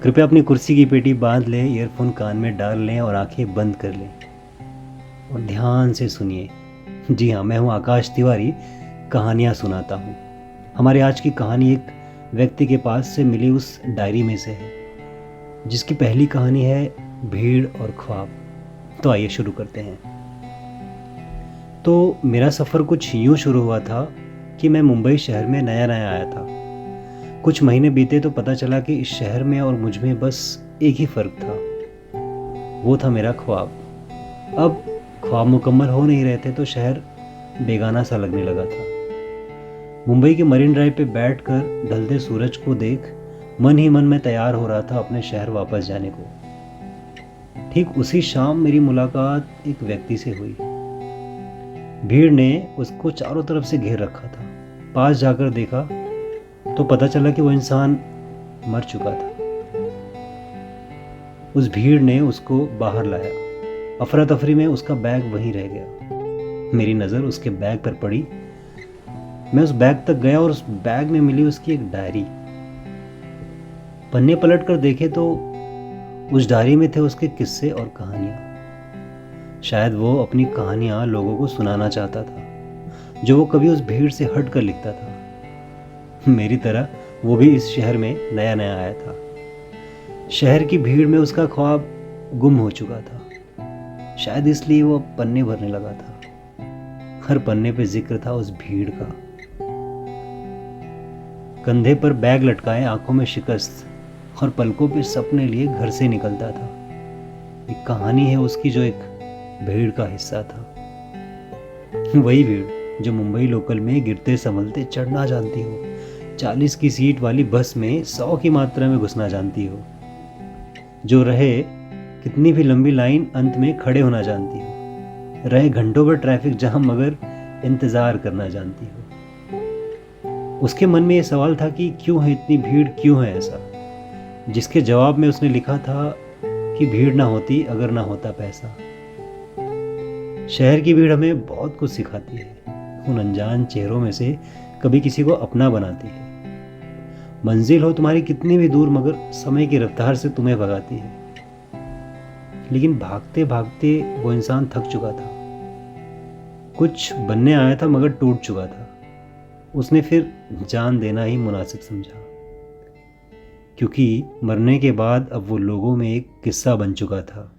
कृपया अपनी कुर्सी की पेटी बांध लें, ईयरफोन कान में डाल लें और आंखें बंद कर लें और ध्यान से सुनिए। जी हाँ, मैं हूँ आकाश तिवारी, कहानियाँ सुनाता हूँ। हमारी आज की कहानी एक व्यक्ति के पास से मिली उस डायरी में से है, जिसकी पहली कहानी है भीड़ और ख्वाब। तो आइए शुरू करते हैं। तो मेरा सफ़र कुछ यूँ शुरू हुआ था कि मैं मुंबई शहर में नया नया आया था। कुछ महीने बीते तो पता चला कि इस शहर में और मुझ में बस एक ही फ़र्क था, वो था मेरा ख्वाब। अब ख्वाब मुकम्मल हो नहीं रहे थे तो शहर बेगाना सा लगने लगा था। मुंबई के मरीन ड्राइव पे बैठकर ढलते सूरज को देख मन ही मन में तैयार हो रहा था अपने शहर वापस जाने को। ठीक उसी शाम मेरी मुलाकात एक व्यक्ति से हुई। भीड़ ने उसको चारों तरफ से घेर रखा था। पास जाकर देखा तो पता चला कि वो इंसान मर चुका था। उस भीड़ ने उसको बाहर लाया। अफरा तफरी में उसका बैग वहीं रह गया। मेरी नज़र उसके बैग पर पड़ी। मैं उस बैग तक गया और उस बैग में मिली उसकी एक डायरी। पन्ने पलट कर देखे तो उस डायरी में थे उसके किस्से और कहानियाँ। शायद वो अपनी कहानियाँ लोगों को सुनाना चाहता था, जो वो कभी उस भीड़ से हट कर लिखता था। मेरी तरह वो भी इस शहर में नया नया आया था। शहर की भीड़ में उसका ख्वाब गुम हो चुका था। शायद इसलिए वो अब पन्ने भरने लगा था। हर पन्ने पे जिक्र था उस भीड़ का। कंधे पर बैग लटकाए, आंखों में शिकस्त और पलकों पे सपने लिए घर से निकलता था। एक कहानी है उसकी जो एक भीड़ का हिस्सा था। वही भीड़ जो मुंबई लोकल में गिरते संभलते चढ़ना जानती हो, 40 की सीट वाली बस में 100 की मात्रा में घुसना जानती हो, जो रहे कितनी भी लंबी लाइन अंत में खड़े होना जानती हो, रहे घंटों भर ट्रैफिक जाम मगर इंतजार करना जानती हो। उसके मन में ये सवाल था कि क्यों है इतनी भीड़, क्यों है ऐसा, जिसके जवाब में उसने लिखा था कि भीड़ ना होती अगर ना होता पैसा। शहर की भीड़ हमें बहुत कुछ सिखाती है। उन अनजान चेहरों में से कभी किसी को अपना बनाती है। मंजिल हो तुम्हारी कितनी भी दूर मगर समय की रफ्तार से तुम्हें भगाती है। लेकिन भागते भागते वो इंसान थक चुका था। कुछ बनने आया था मगर टूट चुका था। उसने फिर जान देना ही मुनासिब समझा, क्योंकि मरने के बाद अब वो लोगों में एक किस्सा बन चुका था।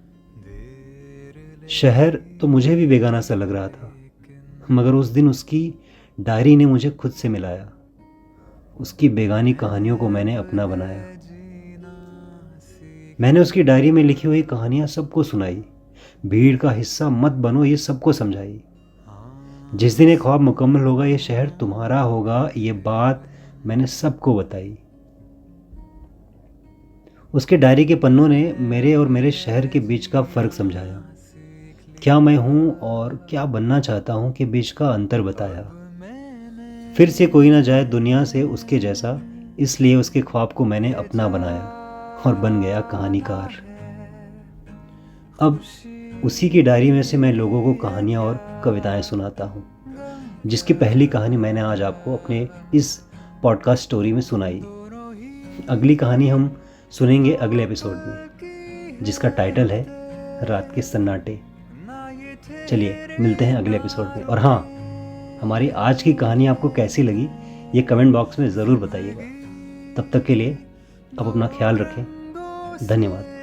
शहर तो मुझे भी बेगाना सा लग रहा था, मगर उस दिन उसकी डायरी ने मुझे खुद से मिलाया। उसकी बेगानी कहानियों को मैंने अपना बनाया। मैंने उसकी डायरी में लिखी हुई कहानियां सबको सुनाई। भीड़ का हिस्सा मत बनो ये सबको समझाई। जिस दिन ये ख्वाब मुकम्मल होगा ये शहर तुम्हारा होगा, ये बात मैंने सबको बताई। उसके डायरी के पन्नों ने मेरे और मेरे शहर के बीच का फ़र्क समझाया। क्या मैं हूँ और क्या बनना चाहता हूँ के बीच का अंतर बताया। फिर से कोई ना जाए दुनिया से उसके जैसा, इसलिए उसके ख्वाब को मैंने अपना बनाया और बन गया कहानीकार। अब उसी की डायरी में से मैं लोगों को कहानियाँ और कविताएं सुनाता हूँ, जिसकी पहली कहानी मैंने आज आपको अपने इस पॉडकास्ट स्टोरी में सुनाई। अगली कहानी हम सुनेंगे अगले एपिसोड में, जिसका टाइटल है रात के सन्नाटे। चलिए मिलते हैं अगले एपिसोड में। और हाँ, हमारी आज की कहानी आपको कैसी लगी ये कमेंट बॉक्स में ज़रूर बताइएगा। तब तक के लिए आप अपना ख्याल रखें। धन्यवाद।